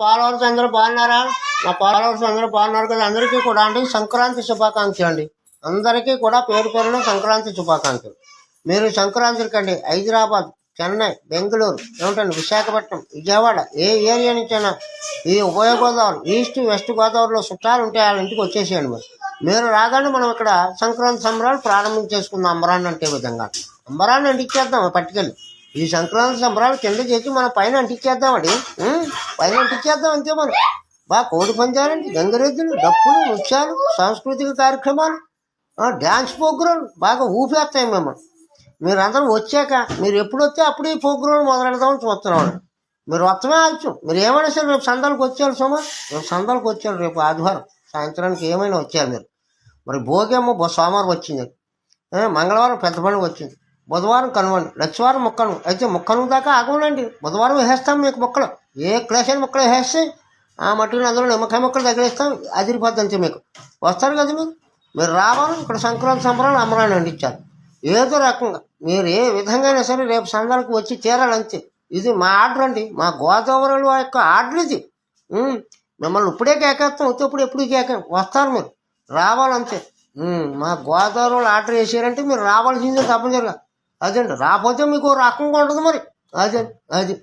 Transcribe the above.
Followers అందరూ బాగున్నారా? మా ఫాలోవర్స్ అందరూ బాగున్నారు కదా. అందరికీ కూడా అండి సంక్రాంతి శుభాకాంక్షలు అండి. అందరికీ కూడా పేరు పేరున సంక్రాంతి శుభాకాంక్షలు. మీరు సంక్రాంతికి అండి హైదరాబాద్, చెన్నై, బెంగళూరు, ఏమిటండి విశాఖపట్నం, విజయవాడ ఏ ఏరియా నుంచైనా ఈ ఉభయ గోదావరి, ఈస్ట్ వెస్ట్ గోదావరిలో చుట్టాలు ఉంటే వాళ్ళ ఇంటికి వచ్చేసేయండి. మీరు రాగానే మనం ఇక్కడ సంక్రాంతి సంబరాలు ప్రారంభించేసుకుందాం. అంబరాన్ని అంటే విధంగా అంబరాన్ని అంటించేద్దాం పట్టుకెళ్ళి. ఈ సంక్రాంతి సంబరాలు కింద చేసి మనం పైన అంటించేద్దామండి. పైన అంటించేద్దాం అంతే. మనం బాగా కోడి పంచాలండి, గంగిరెద్దులు, డప్పులు, నృత్యాలు, సాంస్కృతిక కార్యక్రమాలు, డ్యాన్స్ ప్రోగ్రాం బాగా ఊపేస్తాయి మిమ్మల్ని. మీరందరూ వచ్చాక మీరు ఎప్పుడు వస్తే అప్పుడు ఈ ప్రోగ్రాం మొదలెడదామని చూస్తున్నాం. మీరు వస్తమే ఆలస్యం. మీరు ఏమైనా సరే రేపు సందాలకు వచ్చారు సోమా, రేపు సందాలకు వచ్చారు, రేపు ఆదివారం సాయంత్రానికి ఏమైనా వచ్చారు మీరు. మరి భోగేమో సోమవారం వచ్చింది, మంగళవారం పెద్ద పండుగ వచ్చింది, బుధవారం కనుమండి, లక్షవారం మొక్కను అయితే మొక్కను దాకా ఆగమండి. బుధవారం వేసేస్తాం మీకు మొక్కలు, ఏ క్లాస్ మొక్కలు వేసేస్తే ఆ మట్టిని అందులో నిమ్మకాయ మొక్కలు తగిలేస్తాం. అదిరిపోద్ది అంతే. మీకు వస్తారు కదా. మీరు రావాలి. ఇక్కడ సంక్రాంతి సంబరాలు అమ్మరాన్ని అందించాలి. ఏదో రకంగా మీరు ఏ విధంగా అయినా సరే రేపు సందాలకు వచ్చి తీరాలంతే. ఇది మా ఆర్డర్ అండి, మా గోదావరిలో యొక్క ఆర్డర్ ఇది. మిమ్మల్ని ఇప్పుడే కేకేస్తాం, వచ్చేప్పుడు ఎప్పుడు కేక వస్తారు. మీరు రావాలంతే. మా గోదావరిలో ఆర్డర్ వేసారంటే మీరు రావాల్సిందే తప్పనిసరిగా. అదండి. రాకపోతే మీకు రకంగా ఉండదు మరి. అది అది